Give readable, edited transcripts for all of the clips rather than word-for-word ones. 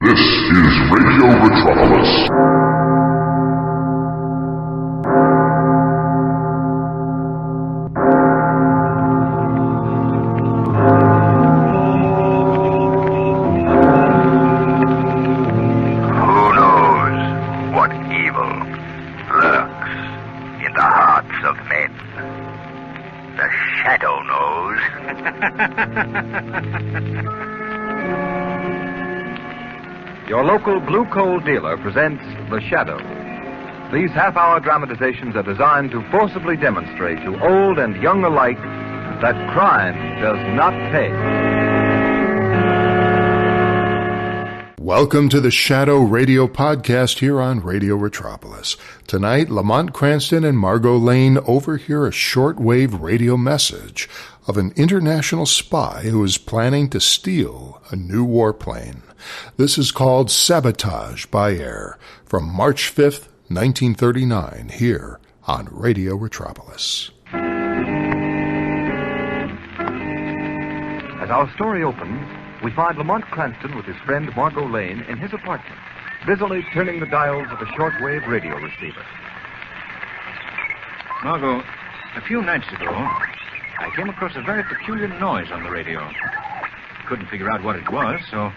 This is Radio Metropolis. Who knows what evil lurks in the hearts of men? The Shadow knows. Your local blue coal dealer presents The Shadow. These half-hour dramatizations are designed to forcibly demonstrate to old and young alike that crime does not pay. Welcome to the Shadow Radio Podcast here on Radio Metropolis. Tonight, Lamont, Cranston, and Margot Lane overhear a shortwave radio message of an international spy who is planning to steal a new warplane. This is called Sabotage by Air from March 5th, 1939, here on Radio Metropolis. As our story opens, we find Lamont Cranston with his friend Margot Lane in his apartment, busily turning the dials of a shortwave radio receiver. Margot, a few nights ago, I came across a very peculiar noise on the radio. Couldn't figure out what it was, so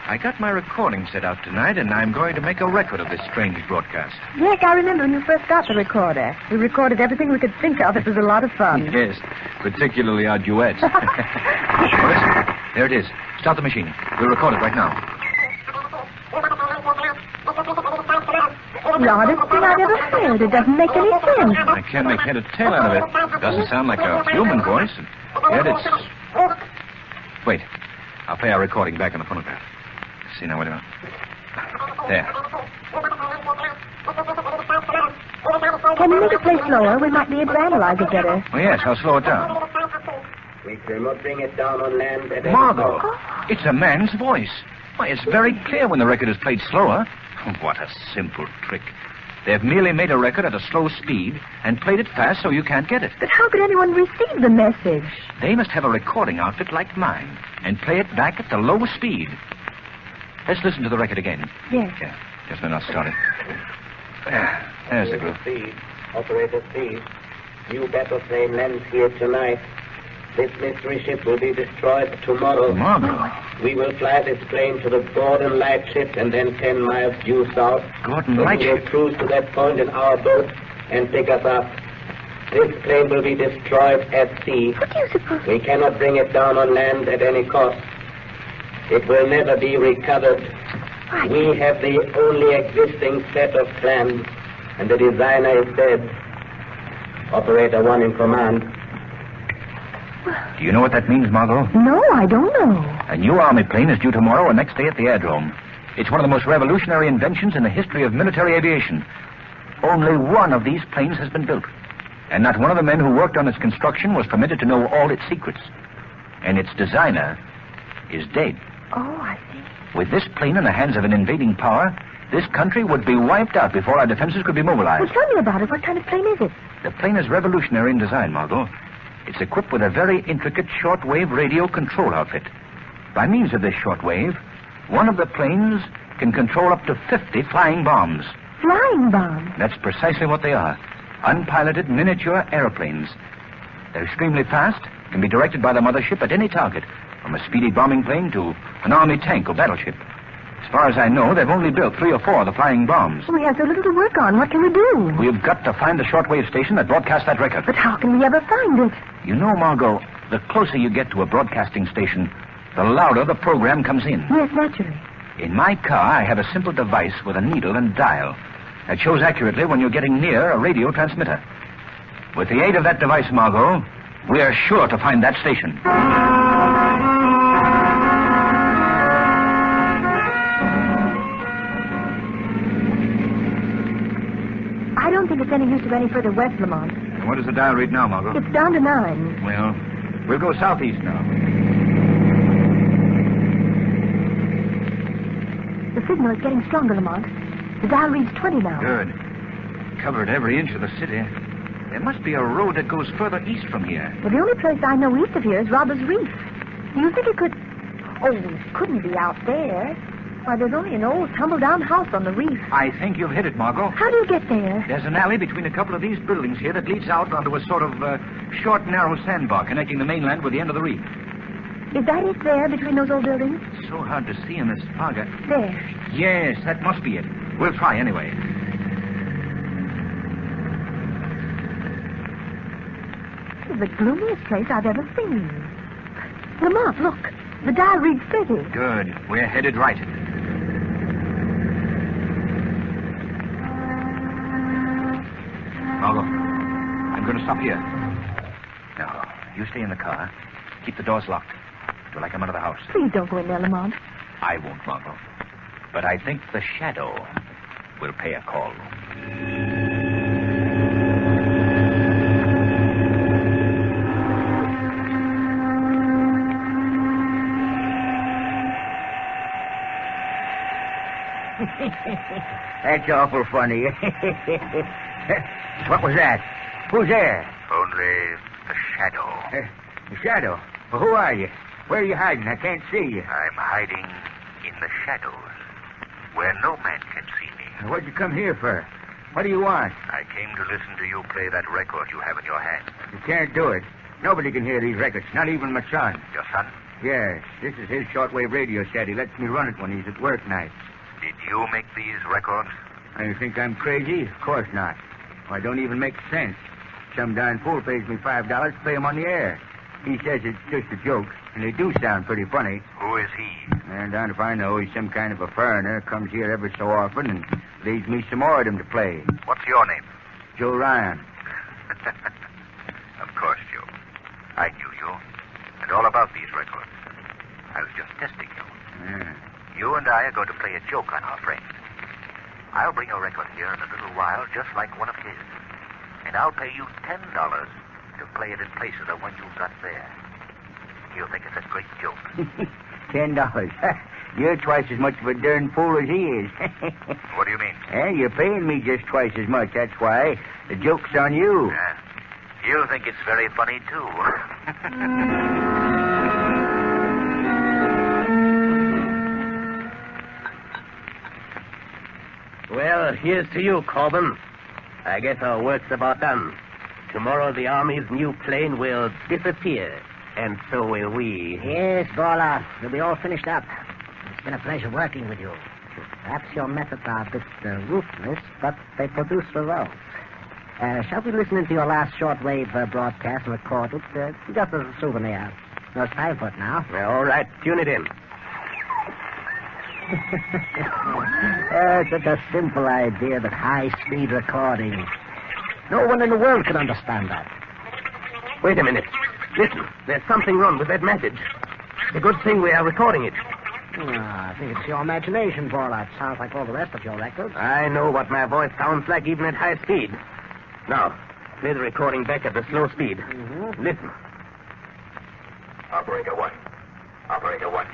I got my recording set out tonight, and I'm going to make a record of this strange broadcast. Yes, I remember when you first got the recorder. We recorded everything we could think of. It was a lot of fun. Yes, particularly our duets. Well, listen, there it is. Start the machine. We'll record it right now. The oddest thing I've ever heard. It doesn't make any sense. I can't make head or tail out of it. Doesn't sound like a human voice, and yet it's... Wait. I'll play our recording back on the phonograph. See now, wait a minute. There. Can you make it play slower? We might be able to analyze it better. Oh, yes, I'll slow it down. We cannot bring it down on land at Margot, it's a man's voice. Why, it's very clear when the record is played slower. What a simple trick. They've merely made a record at a slow speed and played it fast so you can't get it. But how could anyone receive the message? They must have a recording outfit like mine and play it back at the low speed. Let's listen to the record again. Yes. Yeah, just a minute, I'll start it. There's the group. Speed. Operator speed. New battle plane lands here tonight. This mystery ship will be destroyed tomorrow. Margot. We will fly this plane to the Gordon Lightship and then 10 miles due south. Gordon We Lightship? will cruise to that point in our boat and pick us up. This plane will be destroyed at sea. What do you suppose? We cannot bring it down on land at any cost. It will never be recovered. We have the only existing set of plans, and the designer is dead. Operator one in command. Do you know what that means, Margot? No, I don't know. A new army plane is due tomorrow or next day at the aerodrome. It's one of the most revolutionary inventions in the history of military aviation. Only one of these planes has been built. And not one of the men who worked on its construction was permitted to know all its secrets. And its designer is dead. Oh, I see. With this plane in the hands of an invading power, this country would be wiped out before our defenses could be mobilized. Well, tell me about it. What kind of plane is it? The plane is revolutionary in design, Margot. It's equipped with a very intricate shortwave radio control outfit. By means of this shortwave, one of the planes can control up to 50 flying bombs. Flying bombs? That's precisely what they are. Unpiloted miniature airplanes. They're extremely fast, can be directed by the mothership at any target, from a speedy bombing plane to an army tank or battleship. As far as I know, they've only built 3 or 4 of the flying bombs. We have so little to work on. What can we do? We've got to find the shortwave station that broadcasts that record. But how can we ever find it? You know, Margot, the closer you get to a broadcasting station, the louder the program comes in. Yes, naturally. In my car, I have a simple device with a needle and dial that shows accurately when you're getting near a radio transmitter. With the aid of that device, Margot, we are sure to find that station. I don't think it's any use to go any further west, Lamont. And what does the dial read now, Margot? It's down to 9. Well, we'll go southeast now. The signal is getting stronger, Lamont. The dial reads 20 now. Good. Covered every inch of the city. There must be a road that goes further east from here. Well, the only place I know east of here is Robbers Reef. Do you think it could... Oh, it couldn't be out there. Why, there's only an old tumble-down house on the reef. I think you've hit it, Margot. How do you get there? There's an alley between a couple of these buildings here that leads out onto a sort of short, narrow sandbar connecting the mainland with the end of the reef. Is that it there between those old buildings? So hard to see in this fog. There. Yes, that must be it. We'll try anyway. This is the gloomiest place I've ever seen. Lamont, look. The dial reads steady. Good. We're headed right. Margot, I'm going to stop here. Now, you stay in the car. Keep the doors locked till I come out of the house. Please don't go in there, Lamont. I won't, Margot. But I think the shadow will pay a call. That's awful funny. What was that? Who's there? Only the shadow. The shadow? Well, who are you? Where are you hiding? I can't see you. I'm hiding in the shadows, where no man can see me. What'd you come here for? What do you want? I came to listen to you play that record you have in your hand. You can't do it. Nobody can hear these records, not even my son. Your son? Yes, this is his shortwave radio set. He lets me run it when he's at work nights. Did you make these records? You think I'm crazy? Of course not. Well, I don't even make sense. Some darn fool pays me $5 to play them on the air. He says it's just a joke, and they do sound pretty funny. Who is he? And down if I know, he's some kind of a foreigner, comes here every so often and leaves me some more of them to play. What's your name? Joe Ryan. Of course, Joe. I knew you, and all about these records. I was just testing you. Yeah. You and I are going to play a joke on our friend. I'll bring a record here in a little while, just like one of his. And I'll pay you $10 to play it in place of the one you've got there. He'll think it's a great joke. $10. You're twice as much of a darn fool as he is. What do you mean? You're paying me just twice as much. That's why. The joke's on you. He'll think it's very funny, too. Well, here's to you, Corbin. I guess our work's about done. Tomorrow the Army's new plane will disappear, and so will we. Yes, Bola. We'll be all finished up. It's been a pleasure working with you. Perhaps your methods are a bit ruthless, but they produce results. Shall we listen into your last shortwave broadcast and record it just as a souvenir? No, it's time for it now. Well, all right, tune it in. Such a simple idea, but high-speed recording. No one in the world can understand that. Wait a minute. Listen, there's something wrong with that message. It's a good thing we are recording it. I think it's your imagination, Bola. It sounds like all the rest of your records. I know what my voice sounds like even at high speed. Now, play the recording back at the slow speed. Mm-hmm. Listen. Operator 1. Operator 1.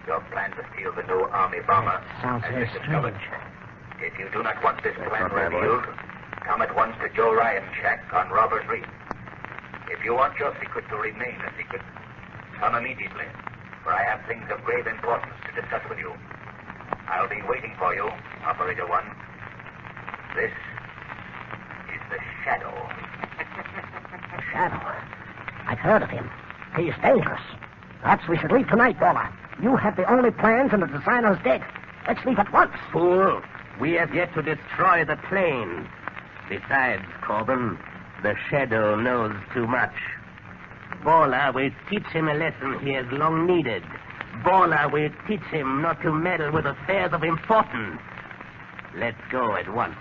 Your plan to steal the new Army bomber Sounds has very been discovered. strange. If you do not want this plan not my revealed, come at once to Joe Ryan's shack on Robbers Reef. If you want your secret to remain a secret, come immediately, for I have things of grave importance to discuss with you. I'll be waiting for you, Operator 1. This is the Shadow. Shadow? I've heard of him. He's dangerous. Perhaps we should leave tonight, Bola. You have the only plans and the designer's dead. Let's leave at once. Fool, we have yet to destroy the plane. Besides, Corbin, the Shadow knows too much. Bola will teach him a lesson he has long needed. Bola will teach him not to meddle with affairs of importance. Let's go at once.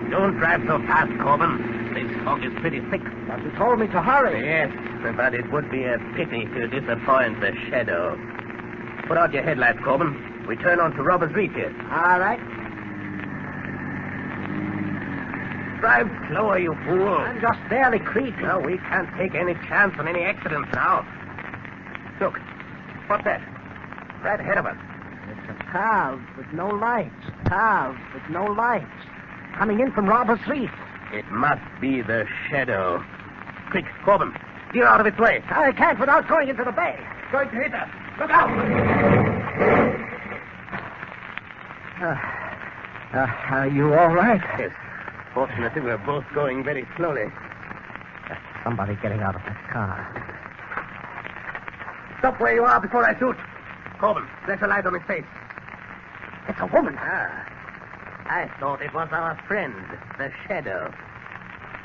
Don't drive so fast, Corbin. This fog is pretty thick. But you told me to hurry. Yes, but it would be a pity to disappoint the Shadow. Put out your headlights, Corbin. We turn on to Robbers Reef here. All right. Drive slower, you fool. I'm just barely creeping. No, we can't take any chance on any accidents now. Look, what's that? Right ahead of us. It's a car with no lights. Car with no lights. Coming in from Robbers Reef. It must be the Shadow. Quick, Corbin. Steer out of its way. I can't without going into the bay. Going to hit us. Look out! Are you all right? Yes. Fortunately, we're both going very slowly. Somebody getting out of that car. Stop where you are before I shoot. Corbin, flash a light on his face. It's a woman. I thought it was our friend, the Shadow.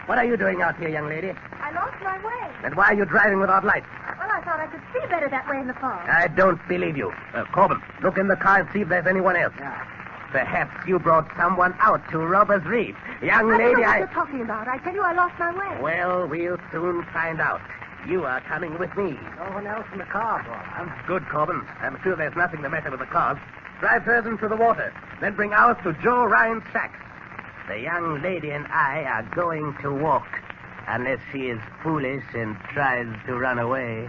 What are you doing out here, young lady? I lost my way. And why are you driving without lights? Well, I thought I could see better that way in the fog. I don't believe you. Corbin, look in the car and see if there's anyone else. Yeah. Perhaps you brought someone out to Robbers Reef. Young I don't lady, know what you're talking about. I tell you, I lost my way. Well, we'll soon find out. You are coming with me. No one else in the car, boy. Good, Corbin. I'm sure there's nothing the matter with the cars. Drive hers into the water. Then bring ours to Joe Ryan's shack. The young lady and I are going to walk. Unless she is foolish and tries to run away.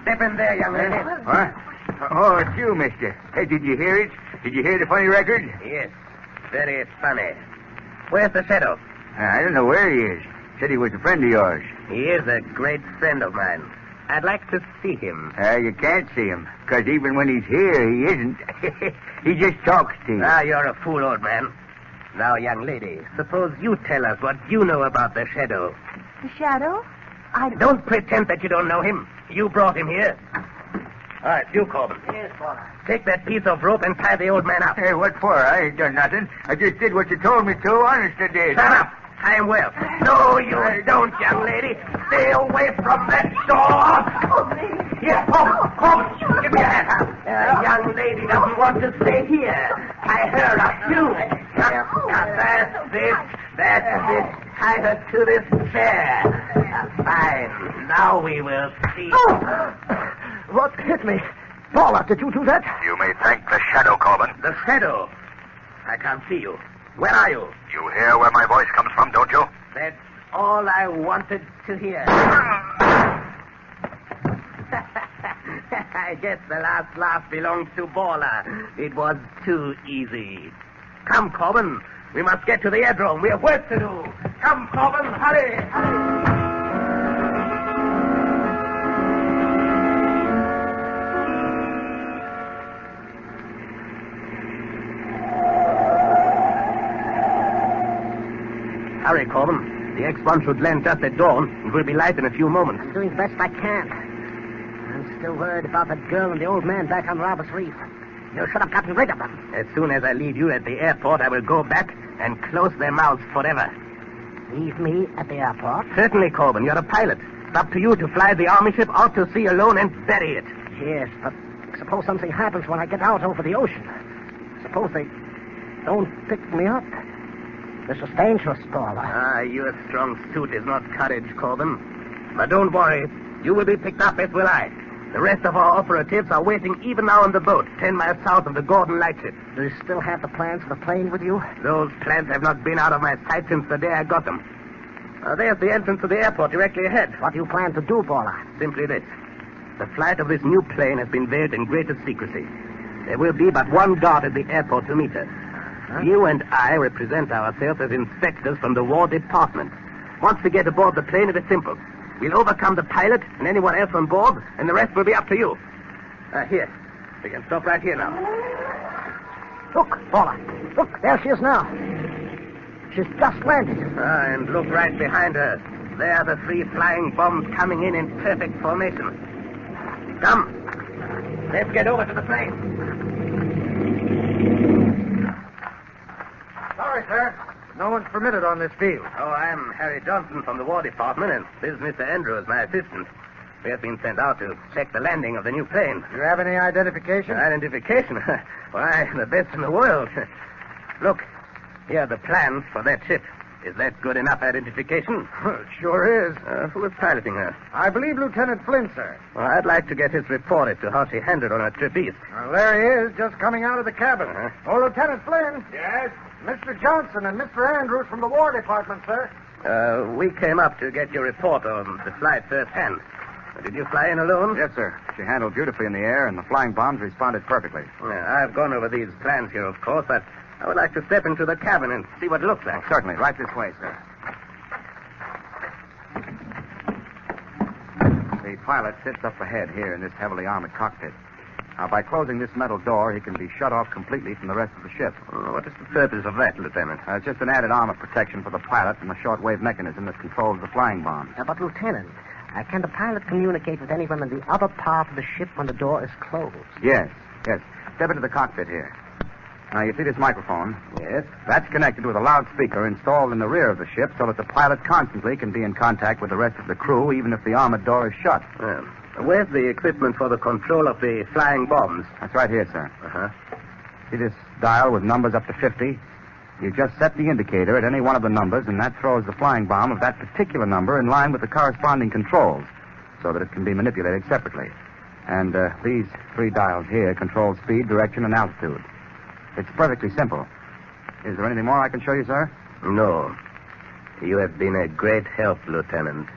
Step in there, young lady. What? Oh, it's you, mister. Hey, did you hear it? Did you hear the funny record? Yes, very funny. Where's the Shadow? I don't know where he is. Said he was a friend of yours. He is a great friend of mine. I'd like to see him. You can't see him, because even when he's here, he isn't. He just talks to you. You're a fool, old man. Now, young lady, suppose you tell us what you know about the Shadow. The Shadow? Don't pretend that you don't know him. You brought him here. All right, you, Corbin. Yes, boy. Take that piece of rope and tie the old man up. Hey, what for? I ain't done nothing. I just did what you told me to. Honest, I did. Shut up. Tie him well. No, you don't, young lady. Stay away from that door. Here, Corbin. Give me a hand. The young lady doesn't want to stay here. Tie her up, too. That's it. Tie her to this chair. Fine. Now we will see. What hit me? Paula, did you do that? You may thank the Shadow, Corbin. The Shadow? I can't see you. Where are you? You hear where my voice comes from, don't you? That's all I wanted to hear. I guess the last laugh belongs to Balla. It was too easy. Come, Corbin. We must get to the aerodrome. We have work to do. Come, Corbin. Hurry. Hurry, Corbin. The X-1 should land just at dawn. It will be light in a few moments. I'm doing the best I can. I'm still worried about that girl and the old man back on Robert's Reef. You should have gotten rid of them. As soon as I leave you at the airport, I will go back and close their mouths forever. Leave me at the airport? Certainly, Corbin. You're a pilot. It's up to you to fly the army ship out to sea alone and bury it. Yes, but suppose something happens when I get out over the ocean. Suppose they don't pick me up. This is dangerous, Paula. Your strong suit is not courage, Corbin. But don't worry. You will be picked up, as will I. The rest of our operatives are waiting even now on the boat, 10 miles south of the Gordon Lightship. Do you still have the plans for the plane with you? Those plans have not been out of my sight since the day I got them. There's the entrance to the airport directly ahead. What do you plan to do, Paula? Simply this. The flight of this new plane has been veiled in greatest secrecy. There will be but one guard at the airport to meet her. Huh? You and I represent ourselves as inspectors from the War Department. Once we get aboard the plane, it is simple. We'll overcome the pilot and anyone else on board, and the rest will be up to you. Here. We can stop right here now. Look, Paula. Look, there she is now. She's just landed. And look right behind her. There are the 3 flying bombs coming in perfect formation. Come. Let's get over to the plane. Sorry, sir. No one's permitted on this field. Oh, I'm Harry Johnson from the War Department, and this is Mr. Andrews, my assistant. We have been sent out to check the landing of the new plane. Do you have any identification? Identification? Why, the best in the world. Look, here are the plans for that ship. Is that good enough identification? It sure is. Who is piloting her? I believe Lieutenant Flynn, sir. Well, I'd like to get his report as to how she handled on her trip east. Well, there he is, just coming out of the cabin. Oh, Lieutenant Flynn. Yes? Mr. Johnson and Mr. Andrews from the War Department, sir. We came up to get your report on the flight firsthand. Did you fly in alone? Yes, sir. She handled beautifully in the air, and the flying bombs responded perfectly. Yeah, I've gone over these plans here, of course, but I would like to step into the cabin and see what it looks like. Certainly. Right this way, sir. The pilot sits up ahead here in this heavily armored cockpit. Now, by closing this metal door, he can be shut off completely from the rest of the ship. What is the purpose of that, Lieutenant? It's just an added arm of protection for the pilot and the shortwave mechanism that controls the flying bombs. But, Lieutenant, can the pilot communicate with anyone in the other part of the ship when the door is closed? Yes. Step into the cockpit here. Now, you see this microphone? Yes. That's connected with a loudspeaker installed in the rear of the ship so that the pilot constantly can be in contact with the rest of the crew, even if the armored door is shut. Where's the equipment for the control of the flying bombs? That's right here, sir. Uh-huh. See this dial with numbers up to 50? You just set the indicator at any one of the numbers, and that throws the flying bomb of that particular number in line with the corresponding controls so that it can be manipulated separately. And these 3 dials here control speed, direction, and altitude. It's perfectly simple. Is there anything more I can show you, sir? No. You have been a great help, Lieutenant.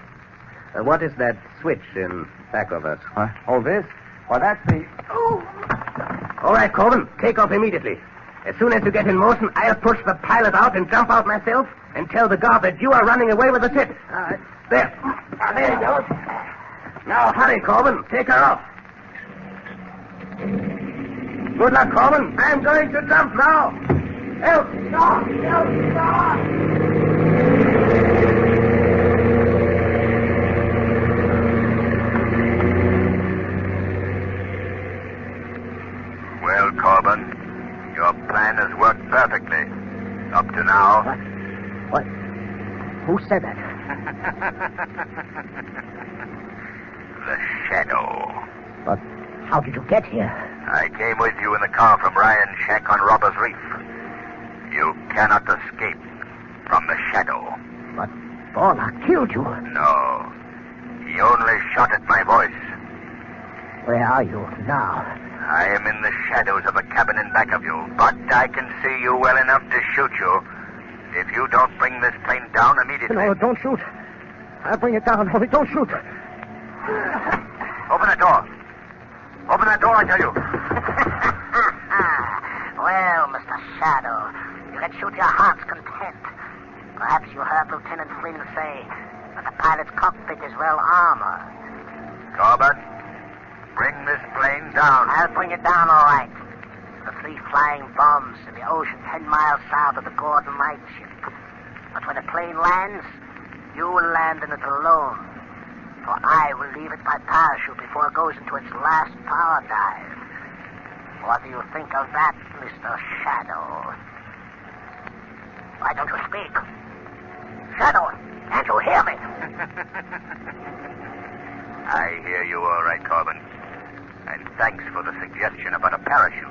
What is that switch in back of us? Oh, this? Well, that's the... Oh! All right, Corbin, take off immediately. As soon as you get in motion, I'll push the pilot out and jump out myself and tell the guard that you are running away with the ship. There. There he goes. Now, hurry, Corbin. Take her off. Good luck, Corbin. I'm going to jump now. Help! Stop! Help! Stop! Well, Corbin, your plan has worked perfectly. Up to now. What? Who said that? The Shadow. But how did you get here? I came with you in the car from Ryan's shack on Robbers Reef. You cannot escape from the Shadow. But Borla killed you. No. He only shot at my voice. Where are you now? I am in the shadows of a cabin in back of you, but I can see you well enough to shoot you if you don't bring this plane down immediately. No, don't shoot. I'll bring it down. Only don't shoot. Open the door. Open that door, I tell you. Well, Mr. Shadow, you can shoot your heart's content. Perhaps you heard Lieutenant Flynn say that the pilot's cockpit is well armored. Corbett, bring this plane down. I'll bring it down all right. The 3 flying bombs in the ocean 10 miles south of the Gordon Lightship. But when the plane lands, you will land in it alone. For I will leave it by parachute before it goes into its last power dive. What do you think of that, Mr. Shadow? Why don't you speak? Shadow, can't you hear me? I hear you all right, Corbin. And thanks for the suggestion about a parachute.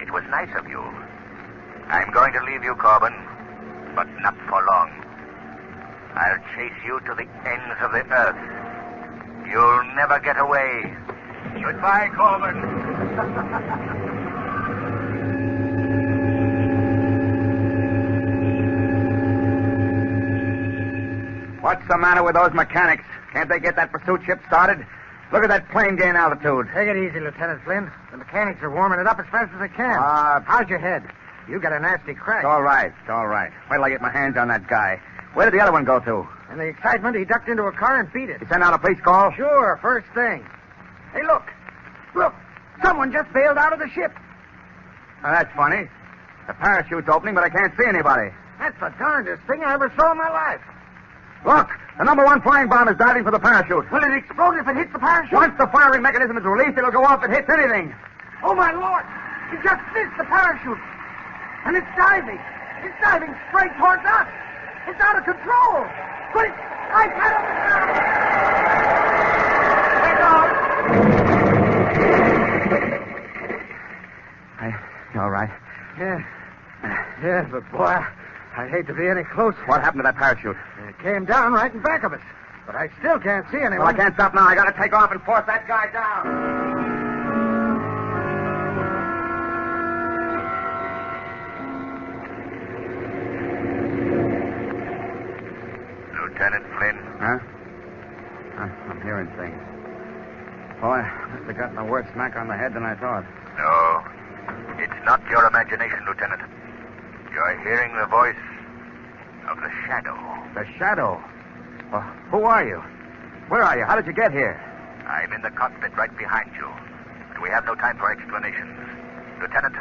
It was nice of you. I'm going to leave you, Corbin, but not for long. I'll chase you to the ends of the earth. You'll never get away. Goodbye, Corbin. What's the matter with those mechanics? Can't they get that pursuit ship started? Look at that plane gain altitude. Take it easy, Lieutenant Flynn. The mechanics are warming it up as fast as they can. How's your head? You got a nasty crack. It's all right. Wait till I get my hands on that guy. Where did the other one go to? In the excitement, he ducked into a car and beat it. You sent out a police call? Sure, first thing. Hey, look. Look. Someone just bailed out of the ship. Oh, that's funny. The parachute's opening, but I can't see anybody. That's the darndest thing I ever saw in my life. Look, the number 1 flying bomb is diving for the parachute. Will it explode if it hits the parachute? Once the firing mechanism is released, it'll go off if it hits anything. Oh, my Lord. It just missed the parachute. And it's diving. It's diving straight towards us. It's out of control. But it's... I got it. You all right? Yeah, but boy, I'd hate to be any closer. What happened to that parachute? It came down right in back of us. But I still can't see anyone. Well, I can't stop now. I gotta take off and force that guy down. Lieutenant Flynn? Huh? I'm here. hearing things. Boy, must have gotten a worse smack on the head than I thought. No. It's not your imagination, Lieutenant. You're hearing the voice of the Shadow. The Shadow? Well, who are you? Where are you? How did you get here? I'm in the cockpit right behind you. And we have no time for explanations. Lieutenant,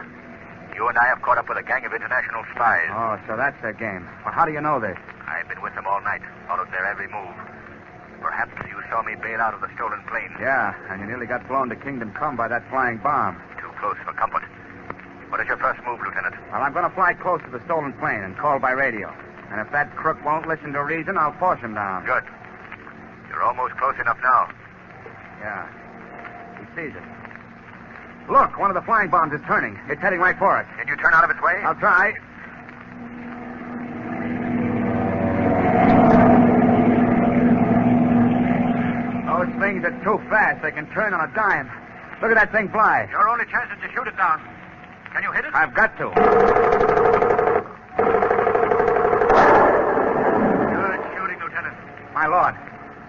you and I have caught up with a gang of international spies. Oh, so that's their game. Well, how do you know this? I've been with them all night, followed their every move. Perhaps you saw me bail out of the stolen plane. Yeah, and you nearly got blown to Kingdom Come by that flying bomb. Too close for comfort. What is your first move, Lieutenant? Well, I'm going to fly close to the stolen plane and call by radio. And if that crook won't listen to reason, I'll force him down. Good. You're almost close enough now. Yeah. He sees it. Look, one of the flying bombs is turning. It's heading right for us. Can you turn out of its way? I'll try. Those things are too fast. They can turn on a dime. Look at that thing fly. Your only chance is to shoot it down. Can you hit it? I've got to. Good shooting, Lieutenant. My lord.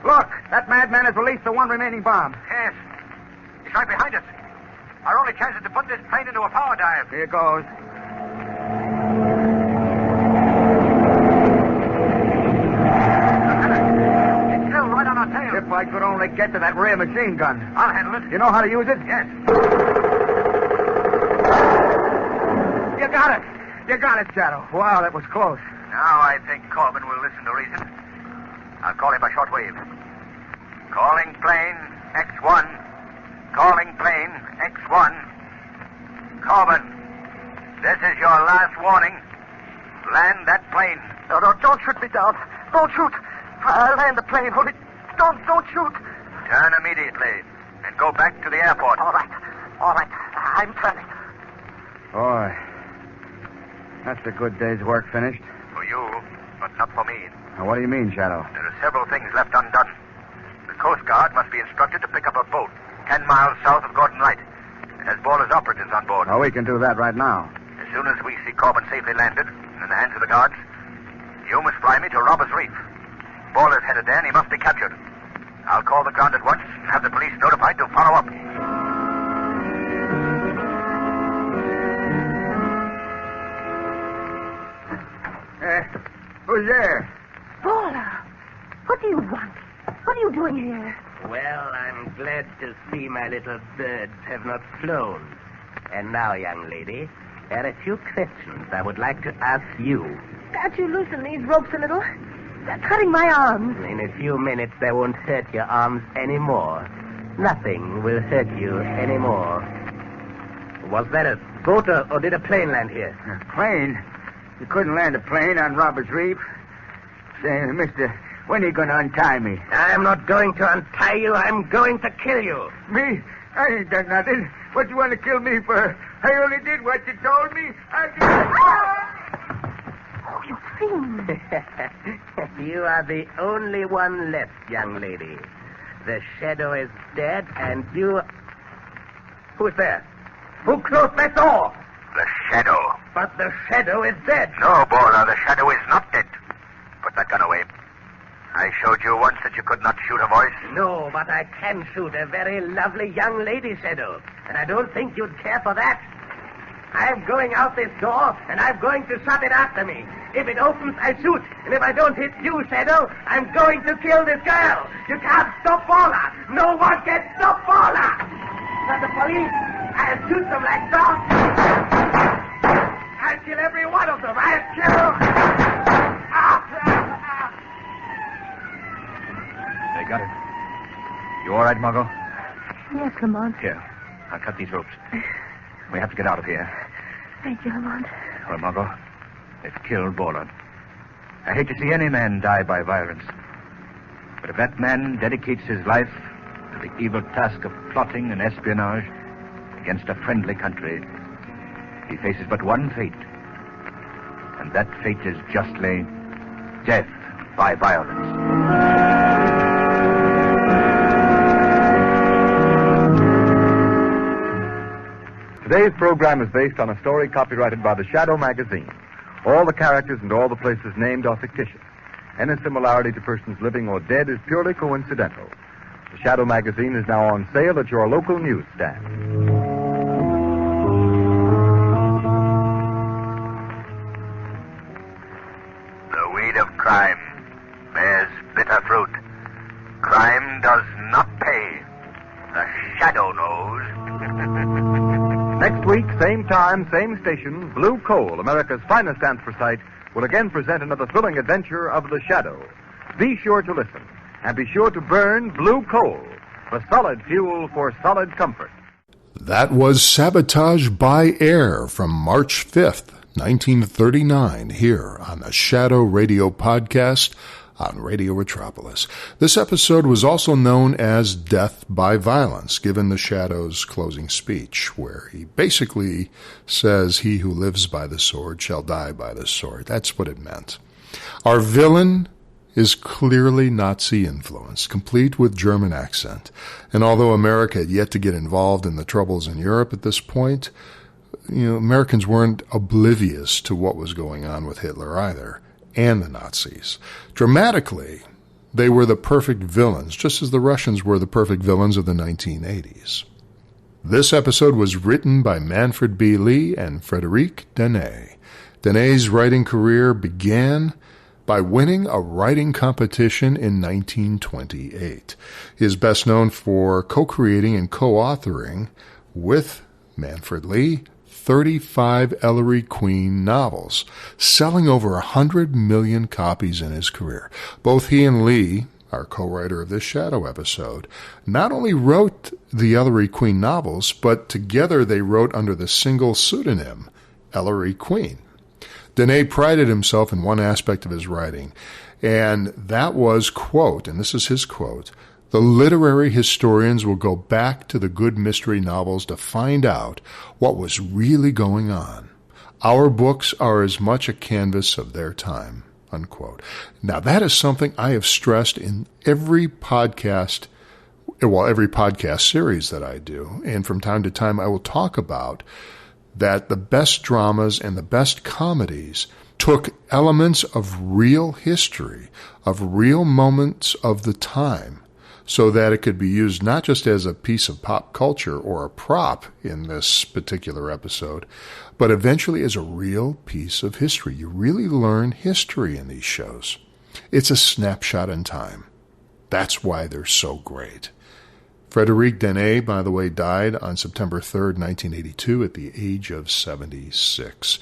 Look, that madman has released the one remaining bomb. Yes. He's right behind us. Our only chance is to put this plane into a power dive. Here goes. It's still right on our tail. If I could only get to that rear machine gun. I'll handle it. You know how to use it? Yes. You got it. You got it, Shadow. Wow, that was close. Now I think Corbin will listen to reason. I'll call him by shortwave. Calling plane X1. Calling plane X1. Corbin, this is your last warning. Land that plane. No, don't shoot me down. Don't shoot. I'll land the plane. Only don't shoot. Turn immediately and go back to the airport. All right. I'm turning. Boy, that's a good day's work finished. For you, but not for me. Now, what do you mean, Shadow? There are several things left undone. The Coast Guard must be instructed to pick up a boat 10 miles south of Gordon Light. It has Baller's operatives on board. Oh, we can do that right now. As soon as we see Corbin safely landed and in the hands of the guards, you must fly me to Robbers Reef. Baller's headed there and he must be captured. I'll call the ground at once and have the police notified to follow up. Who's there? Baller, what do you want? What are you doing here? Well, I'm glad to see my little birds have not flown. And now, young lady, there are a few questions I would like to ask you. Can't you loosen these ropes a little? They're cutting my arms. In a few minutes, they won't hurt your arms anymore. Nothing will hurt you anymore. Was that a boat or did a plane land here? A plane? You couldn't land a plane on Robbers Reef. Say, mister, when are you going to untie me? I'm not going to untie you. I'm going to kill you. Me? I ain't done nothing. What you want to kill me for? I only did what you told me. Oh, you fiend. You are the only one left, young lady. The Shadow is dead, and you... Who's there? Who closed that door? The Shadow. But the Shadow is dead. No, Baller, the Shadow is not dead. Put that gun away. I showed you once that you could not shoot a voice. No, but I can shoot a very lovely young lady, Shadow. And I don't think you'd care for that. I'm going out this door, and I'm going to shut it after me. If it opens, I shoot. And if I don't hit you, Shadow, I'm going to kill this girl. You can't stop Baller. No one can stop Baller. But the police, I'll shoot them like dogs. I'll kill every one of them. I'll kill... They got it. You all right, Margot? Yes, Lamont. Here, I'll cut these ropes. We have to get out of here. Thank you, Lamont. Well, Margot, they've killed Baller. I hate to see any man die by violence. But if that man dedicates his life to the evil task of plotting and espionage against a friendly country, he faces but one fate. And that fate is justly death by violence. Today's program is based on a story copyrighted by the Shadow magazine. All the characters and all the places named are fictitious. Any similarity to persons living or dead is purely coincidental. The Shadow magazine is now on sale at your local newsstand. The weed of crime bears bitter fruit. Crime does not pay. The Shadow knows. Next week, same time, same station, Blue Coal, America's finest anthracite, will again present another thrilling adventure of the Shadow. Be sure to listen, and be sure to burn Blue Coal, the solid fuel for solid comfort. That was Sabotage by Air from March 5th, 1939, here on the Shadow Radio Podcast on Radio Metropolis. This episode was also known as Death by Violence, given the Shadow's closing speech, where he basically says, "He who lives by the sword shall die by the sword." That's what it meant. Our villain is clearly Nazi-influenced, complete with German accent. And although America had yet to get involved in the troubles in Europe at this point, Americans weren't oblivious to what was going on with Hitler either, and the Nazis. Dramatically, they were the perfect villains, just as the Russians were the perfect villains of the 1980s. This episode was written by Manfred B. Lee and Frederic Dene. Dene's writing career began by winning a writing competition in 1928. He is best known for co-creating and co-authoring with Manfred Lee 35 Ellery Queen novels, selling over 100 million copies in his career. Both he and Lee, our co-writer of this Shadow episode, not only wrote the Ellery Queen novels, but together they wrote under the single pseudonym Ellery Queen. Dene prided himself in one aspect of his writing, and that was, quote, and this is his quote, "The literary historians will go back to the good mystery novels to find out what was really going on. Our books are as much a canvas of their time," unquote. Now, that is something I have stressed in every podcast series that I do, and from time to time I will talk about that the best dramas and the best comedies took elements of real history, of real moments of the time, so that it could be used not just as a piece of pop culture or a prop in this particular episode, but eventually as a real piece of history. You really learn history in these shows. It's a snapshot in time. That's why they're so great. Frederic Dene, by the way, died on September 3rd, 1982 at the age of 76.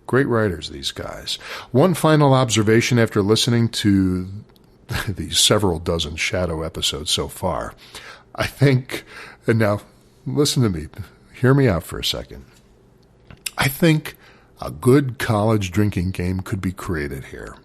Great writers, these guys. One final observation after listening to these several dozen Shadow episodes so far. I think, and now listen to me, hear me out for a second. I think a good college drinking game could be created here,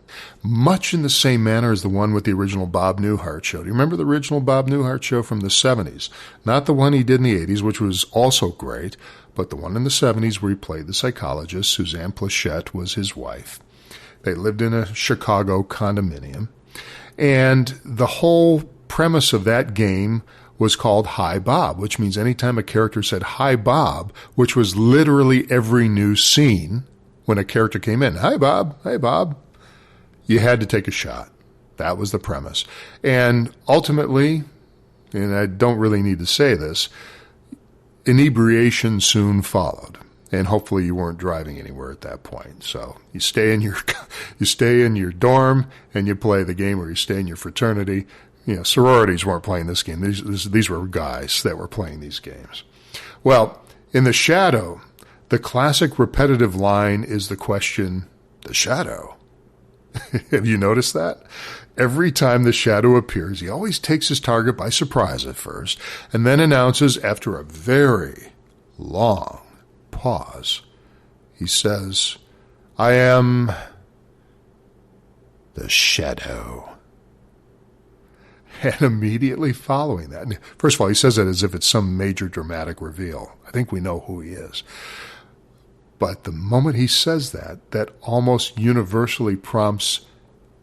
much in the same manner as the one with the original Bob Newhart show. Do you remember the original Bob Newhart show from the 70s? Not the one he did in the 80s, which was also great, but the one in the 70s where he played the psychologist. Suzanne Plachette was his wife. They lived in a Chicago condominium. And the whole premise of that game was called Hi Bob, which means anytime a character said Hi Bob, which was literally every new scene when a character came in, Hi Bob, hey Bob, you had to take a shot. That was the premise. And ultimately, and I don't really need to say this, inebriation soon followed. And hopefully you weren't driving anywhere at that point. So you stay in your dorm and you play the game, or you stay in your fraternity. Sororities weren't playing this game. These were guys that were playing these games. Well, in The Shadow, the classic repetitive line is the question, "The Shadow?" Have you noticed that? Every time the Shadow appears, he always takes his target by surprise at first, and then announces after a very long pause, he says, "I am the Shadow." And immediately following that, first of all, he says it as if it's some major dramatic reveal. I think we know who he is. But the moment he says that, that almost universally prompts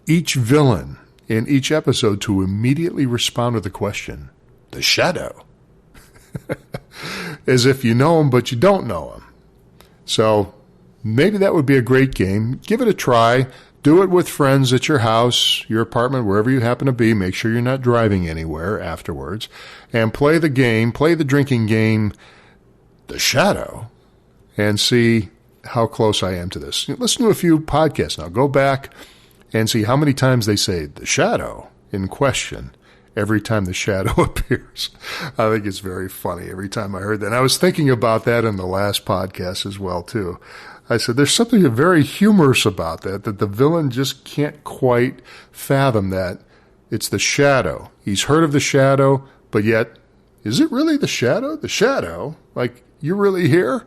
each villain in each episode to immediately respond with the question, "The Shadow?" As if you know him, but you don't know him. So maybe that would be a great game. Give it a try. Do it with friends at your house, your apartment, wherever you happen to be. Make sure you're not driving anywhere afterwards. And play the drinking game, The Shadow, and see how close I am to this. Listen to a few podcasts now. Go back and see how many times they say The Shadow in question every time the shadow appears. I think it's very funny every time I heard that. And I was thinking about that in the last podcast as well, too. I said, there's something very humorous about that the villain just can't quite fathom that it's the shadow. He's heard of the shadow, but yet, is it really the shadow? The shadow? Like, you're really here?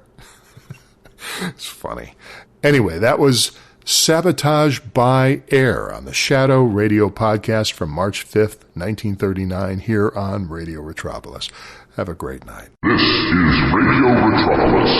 It's funny. Anyway, that was Sabotage by Air on the Shadow Radio Podcast from March 5th, 1939, here on Radio Retropolis. Have a great night. This is Radio Retropolis.